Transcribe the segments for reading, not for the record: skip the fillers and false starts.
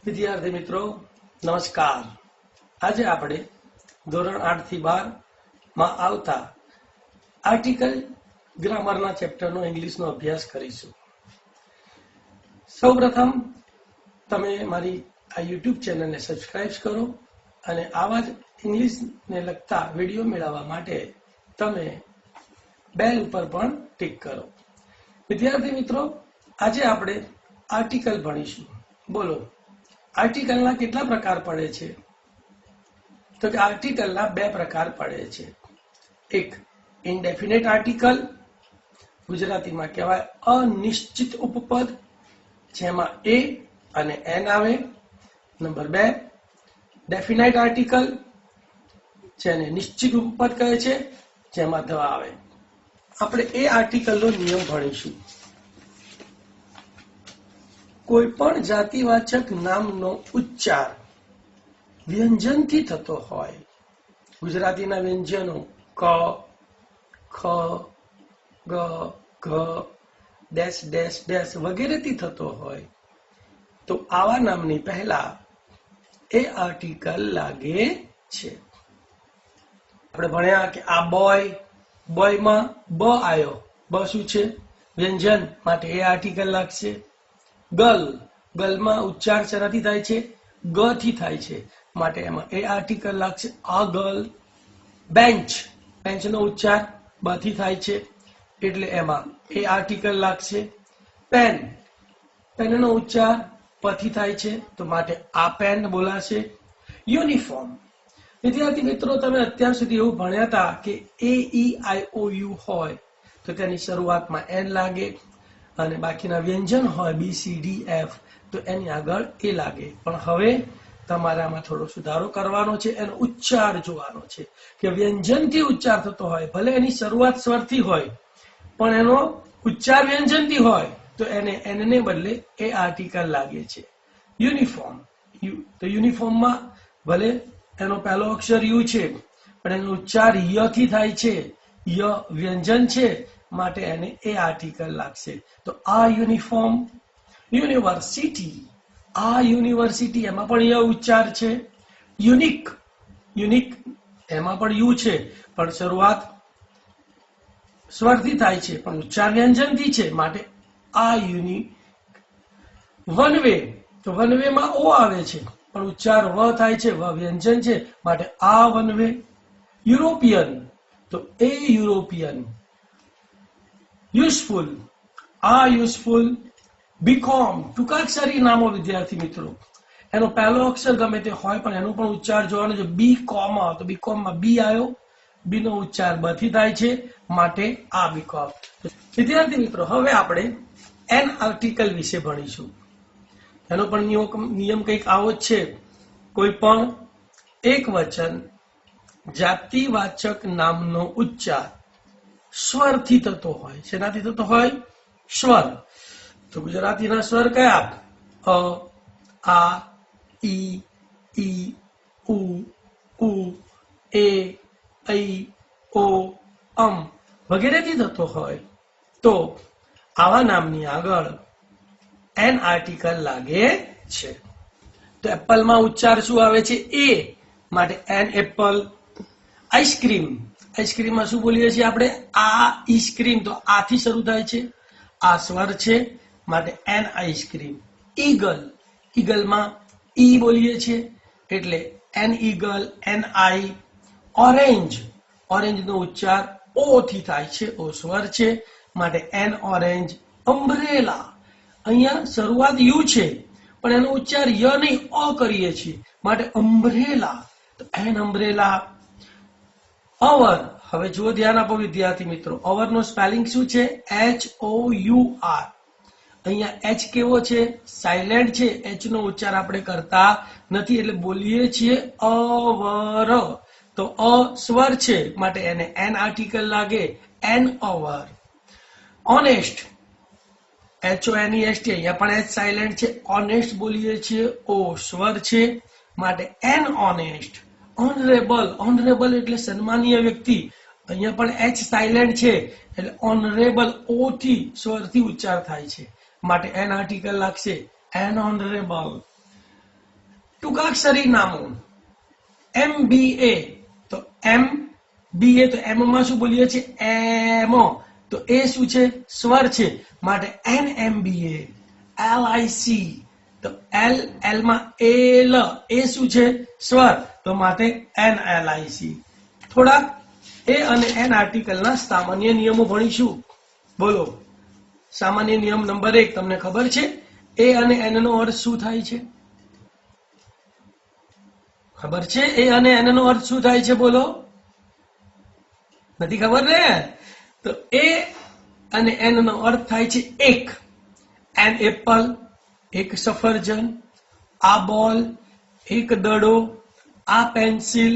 વિદ્યાર્થી મિત્રો નમસ્કાર। આજે આપણે ધોરણ 8 થી 12 માં આવતા આર્ટિકલ ગ્રામરના ચેપ્ટરનો ઇંગ્લિશનો અભ્યાસ કરીશું। સૌપ્રથમ તમે મારી આ YouTube ચેનલને સબસ્ક્રાઇબ કરો અને આવા જ ઇંગ્લિશને લગતા વિડિયો મેળવવા માટે તમે બેલ ઉપર પણ ટિક કરો। વિદ્યાર્થી મિત્રો આજે આપણે આર્ટિકલ ભણીશું। બોલો આર્ટિકલના કેટલા પ્રકાર પડે છે? તો કે આર્ટિકલના બે પ્રકાર પડે છે। એક ઇનડેફિનેટ આર્ટિકલ, ગુજરાતીમાં કહેવાય અનિશ્ચિત ઉપપદ, જેમાં એ અને એન આવે। નંબર 2 ડેફિનાઇટ આર્ટિકલ, જેને નિશ્ચિત ઉપપદ કહે છે, જેમાં ધ આવે। આપણે એ આર્ટિકલનો નિયમ ભણીશું। કોઈ પણ જાતિવાચક નામનો ઉચ્ચાર વ્યંજનથી થતો હોય, ગુજરાતીના વ્યંજનો ક, ખ, ગ, ઘ, ડેશ ડેશ ડેશ વગેરેથી થતો હોય તો આવા નામની પહેલા એ આર્ટિકલ લાગે છે। આપણે ભણ્યા કે આ બોય, બોયમાં બ આવ્યો, બ શું છે? વ્યંજન, માટે એ આર્ટિકલ લાગશે। ગર્લ, ગર્લમાં ઉચ્ચાર શેનાથી થાય છે? ગ થી થાય છે, માટે એમાં એ આર્ટિકલ લાગશે, આ ગર્લ। બેન્ચ, બેન્ચનો ઉચ્ચાર બ થી થાય છે, એટલે એમાં એ આર્ટિકલ લાગશે। પેન, પેનનો ઉચ્ચાર પ થી થાય છે, તો માટે આ પેન બોલાશે। યુનિફોર્મ, વિદ્યાર્થી મિત્રો તમે અત્યાર સુધી એવું ભણ્યા હતા કે એ ઈ આઈ ઓ યુ હોય તો તેની શરૂઆતમાં એન લાગે અને બાકીના વ્યંજન હોય બી સી ડી એફ તો એની આગળ એ લાગે। પણ હવે તમારામાં થોડો સુધારો કરવાનો છે, એનો ઉચ્ચાર જોવાનો છે કે વ્યંજનથી ઉચ્ચાર થતો હોય, ભલે એની શરૂઆત સ્વરથી હોય પણ એનો ઉચ્ચાર વ્યંજનથી હોય તો એને બદલે એ આર્ટિકલ લાગે છે। યુનિફોર્મ, તો યુનિફોર્મમાં ભલે એનો પહેલો અક્ષર યુ છે પણ એનો ઉચ્ચાર ય થી થાય છે, ય વ્યંજન છે, માટે એને એ આર્ટિકલ લાગશે, તો આ યુનિફોર્મ। યુનિવર્સિટી, આ યુનિવર્સિટી, એમાં પણ ય ઉચ્ચાર છે। યુનિક, યુનિક એમાં પણ યુ છે પણ શરૂઆત સ્વરથી થાય છે પણ ઉચ્ચાર વ્યંજનથી છે, માટે આ યુનિક। વન વે, તો વન વે માં ઓ આવે છે પણ ઉચ્ચાર વ થાય છે, વ વ્યંજન છે, માટે આ વન વે। યુરોપિયન, તો એ યુરોપિયન। યુઝફુલ, આ યુઝફુલ। બીકોમ, ટૂંકાક્ષરી નામો વિદ્યાર્થી મિત્રો, એનો પહેલો અક્ષર ગમે તે હોય પણ એનો પણ ઉચ્ચાર જોવાનો છે। બી કોમ, તો બીકોમમાં બી આવ્યો, બી નો ઉચ્ચાર બ થી થાય છે, માટે આ બીકોમ। વિદ્યાર્થી મિત્રો હવે આપણે એન આર્ટિકલ વિશે ભણીશું। એનો પણ નિયમ કંઈક આવો જ છે। કોઈ પણ એક વચન જાતિવાચક નામનો ઉચ્ચાર સ્વરથી થતો હોય, શેનાથી થતો હોય? સ્વર। તો ગુજરાતીના સ્વર કયા? અ, આ, ઈ, ઈ, ઉ, ઉ, એ, ઐ, ઓ, વગેરેથી થતો હોય તો આવા નામની આગળ એન આર્ટિકલ લાગે છે। તો એપલમાં ઉચ્ચાર શું આવે છે? એ, માટે એન એપલ। આઈસ્ક્રીમ, આઈસ્ક્રીમમાં શું બોલીએ છીએ આપણે? આ ઈસ્ક્રીમ, તો આ થી શરૂ થાય છે, આ સ્વર છે, માટે એન આઈસ્ક્રીમ। ઈગલ, ઈગલમાં ઈ બોલીએ છીએ એટલે an eagle, an I. Orange, ઓરેન્જનો ઉચ્ચાર ઓ થી થાય છે, ઓ સ્વર છે, માટે એન ઓરેન્જ। અમ્બ્રેલા, અહીંયા શરૂઆત યુ છે પણ એનો ઉચ્ચાર ય નહીં અ કરીએ છીએ, માટે અમ્બ્રેલા, તો એન અમ્બ્રેલા। અવર, હવે જુઓ ધ્યાન આપો વિદ્યાર્થી મિત્રો, અવરનો સ્પેલિંગ શું છે? H O U R. અહીંયા એચ કેવો છે? સાયલેન્ટ છે, એચ નો ઉચ્ચાર આપણે કરતા નથી એટલે બોલીએ છીએ અવર, તો અ સ્વર છે, માટે એને એન આર્ટિકલ લાગે, એન અવર। ઓનેસ્ટ, HONEST, અહીંયા પણ એચ સાયલેન્ટ છે, ઓનેસ્ટ બોલીએ છીએ, ઓ સ્વર છે, માટે એન ઓનેસ્ટ। ઓનરેબલ, ઓનરેબલ એટલે સન્માનીય વ્યક્તિ, અહીંયા પણ એચ સાયલેન્ટ છે એટલે ઓનરેબલ ઓ થી સ્વરથી ઉચ્ચાર થાય છે, માટે એન આર્ટિકલ લાગશે, એન ઓનરેબલ। ટૂંકાક્ષરી નામો MBA, તો MBA તો એમ માં શું બોલીએ છીએ એમ, તો એ શું છે સ્વર છે માટે NMBA. LIC તો L માં એલ, એ શું છે સ્વર તો માટે NLIC. થોડા એ અને એન આર્ટિકલના સામાન્ય નિયમો ભણીશું. બોલો સામાન્ય નિયમ નંબર 1 તમને ખબર છે એ અને એન નો અર્થ શું થાય છે? ખબર છે એ અને એન નો અર્થ શું થાય છે? બોલો. નથી ખબર ને? તો એ અને એન નો અર્થ થાય છે એક. એન એપલ, એક સફરજન. આ બોલ, એક દડો. આ પેન્સિલ,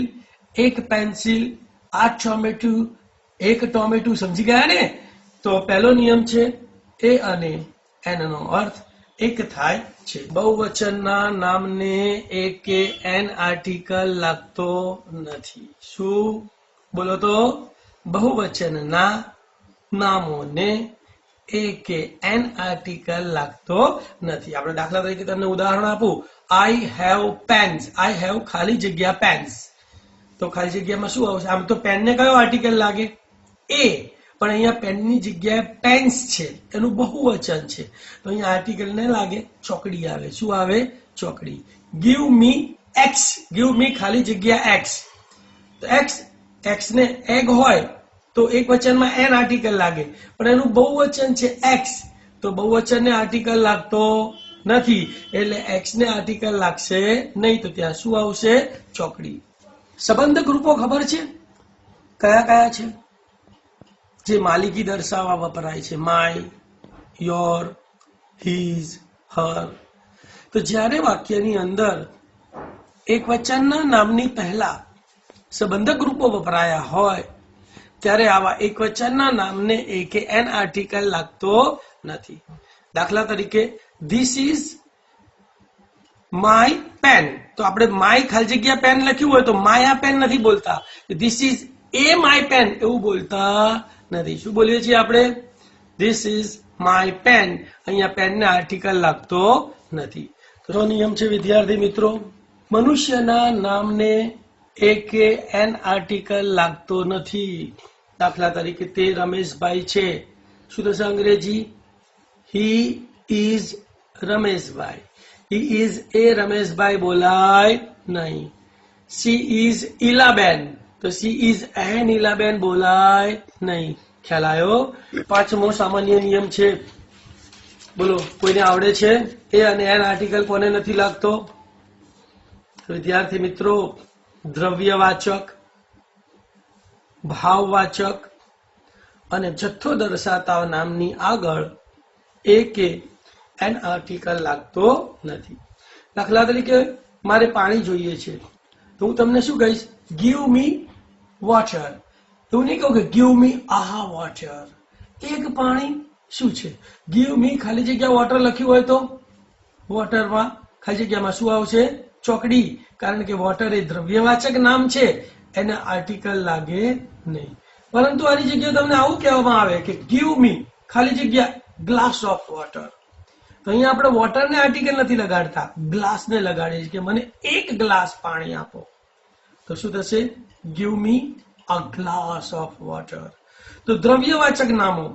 એક પેન્સિલ. આ ટોમેટો, એક ટોમેટો. સમજી ગયા ને? તો પહેલો નિયમ છે એ અને એન નો અર્થ એક થાય છે. બહુવચનના નામને એ કે એન આર્ટિકલ લાગતો નથી. શું? બોલો તો. બહુવચનના નામોને એ કે એન આર્ટિકલ લાગતો નથી. આપણે દાખલા તરીકે તમને ઉદાહરણ આપું. I have pens. I have ખાલી જગ્યા પેન્સ. તો ખાલી જગ્યામાં શું આવશે? આમ તો પેનને કયો આર્ટિકલ લાગે? એ. પણ અહીંયા પેનની જગ્યાએ પેન્સ છે, એનું બહુવચન છે, તો અહીંયા આર્ટિકલ ને લાગે ચોકડી આવે. શું આવે? ચોકડી. Give me x. Give me ખાલી જગ્યા એક્સ. તો એક્સ ને એગ હોય તો એક વચનમાં એન આર્ટિકલ લાગે, પણ એનું બહુવચન છે એક્સ, તો બહુવચનને આર્ટિકલ લાગતો નથી, એટલે એક્સ ને આર્ટિકલ લાગશે નહીં. તો ત્યાં શું આવશે? ચોકડી. સંબંધક રૂપો ખબર છે કયા કયા છે? જે માલિકી દર્શાવવા વપરાય છે. માય, યોર, હિઝ, હર. તો જ્યારે વાક્યની અંદર એક વચનના નામની પહેલા સંબંધક રૂપો વપરાયા હોય ત્યારે આવા એક વચનના નામને એ કે એન આર્ટિકલ લાગતો નથી. દાખલા તરીકે ધીસ ઇઝ માય પેન. તો આપણે માય ખાલી જગ્યા પેન લખ્યું હોય તો માયા પેન નથી બોલતા. This is a my pen એવું બોલતા નથી. શું બોલીએ છીએ આપણે? This is my pen. અહીંયા પેનને આર્ટિકલ લાગતો નથી. તો નિયમ છે વિદ્યાર્થી મિત્રો, મનુષ્યના નામને એ કે એન આર્ટિકલ લાગતો નથી. દાખલા તરીકે તે રમેશભાઈ છે. શું થશે અંગ્રેજી? He is Rameshbhai. He is a Rameshbhai બોલાય નહીં. She is Ilaben. તો સી ઇઝ એન ઈલાબેન બોલાય નહીં. ખ્યાલ આવ્યો? પાંચમો સામાન્ય નિયમ છે. બોલો કોઈને આવડે છે? એ અને એન આર્ટિકલ કોને નથી લાગતો? વિદ્યાર્થી મિત્રો, દ્રવ્યવાચક, ભાવવાચક અને જથ્થો દર્શાવતા નામની આગળ એ કે એન આર્ટિકલ લાગતો નથી. દાખલા તરીકે મારે પાણી જોઈએ છે તો હું તમને શું કહીશ? Give me water. એવું નહીં કહું કે ગીવ મી આહા વોટર. એક પાણી શું છે? ગીવ મી ખાલી જગ્યા વોટર લખ્યું હોય તો વોટરમાં ખાલી જગ્યામાં શું આવશે? ચોકડી. કારણ કે વોટર એ દ્રવ્યવાચક નામ છે, એને આર્ટિકલ લાગે નહીં. પરંતુ આની જગ્યાએ તમને આવું કહેવામાં આવે કે ગીવ મી ખાલી જગ્યા ગ્લાસ ઓફ વોટર. તો અહીંયા આપણે વોટરને આર્ટિકલ નથી લગાડતા, ગ્લાસને લગાડીએ છીએ કે મને એક ગ્લાસ પાણી આપો. તો શું થશે? Give me a glass of water. તો દ્રવ્યવાચક નામો,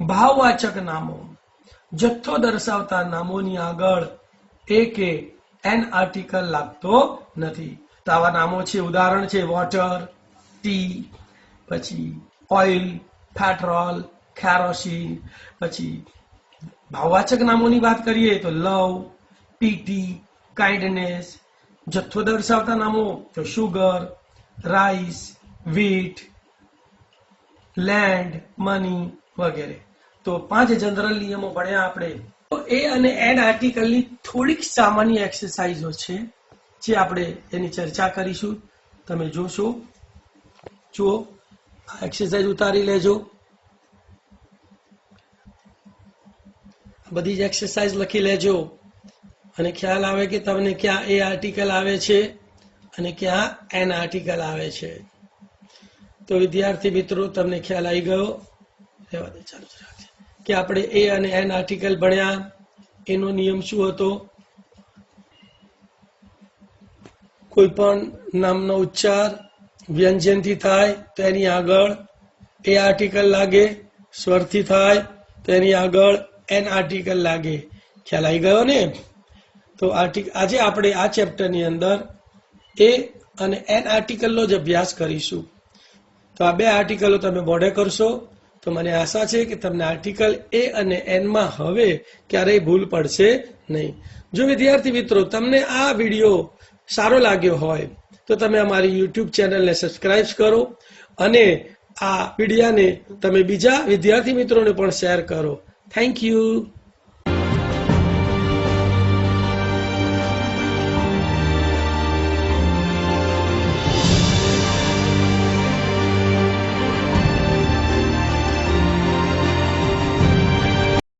ભાવવાચક નામો, જથ્થો દર્શાવતા નામોની આગળ એ કે એન આર્ટિકલ લાગતો નથી. તો આવા નામો છે, ઉદાહરણ છે વોટર, ટી, પછી ઓઇલ, પેટ્રોલ, કેરોસીન. પછી ભાવવાચક નામોની વાત કરીએ તો લવ, પીટી, કાઇન્ડનેસ. જથ્થો દર્શાવતા નામો તો શુગર, રાઈસ, વીટ, લેન્ડ, મની વગેરે. તો 5 જનરલ નિયમો ભણ્યા આપણે. તો એ અને એન આર્ટિકલની થોડીક સામાન્ય એક્સરસાઇઝો છે જે આપણે એની ચર્ચા કરીશું. તમે જોશો, જુઓ, આ એક્સરસાઇઝ ઉતારી લેજો. બધી જ એક્સરસાઇઝ લખી લેજો અને ખ્યાલ આવે કે તમને ક્યાં એ આર્ટિકલ આવે છે અને ક્યાં એન આર્ટિકલ આવે છે. તો વિદ્યાર્થી મિત્રો, તમને ખ્યાલ આવી ગયો? રહેવા દે, ચાલુ રાખજે. કે આપણે એ અને એન આર્ટિકલ ભણ્યા, એનો નિયમ શું હતો? કોઈ પણ નામનો ઉચ્ચાર વ્યંજનથી થાય તો એની આગળ એ આર્ટિકલ લાગે, સ્વરથી થાય તો એની આગળ એન આર્ટિકલ લાગે. ખ્યાલ આવી ગયો ને? તો આજે આપણે આ ચેપ્ટરની અંદર એ અને એન આર્ટિકલનો જ અભ્યાસ કરીશું. તો આ બે આર્ટિકલો તમે મોઢે કરશો તો મને આશા છે કે તમને આર્ટિકલ એ અને એનમાં હવે ક્યારેય ભૂલ પડશે નહીં. જો વિદ્યાર્થી મિત્રો તમને આ વિડીયો સારો લાગ્યો હોય તો તમે અમારી યુટ્યુબ ચેનલને સબસ્ક્રાઇબ કરો અને આ વિડીયાને તમે બીજા વિદ્યાર્થી મિત્રોને પણ શેર કરો. Thank you.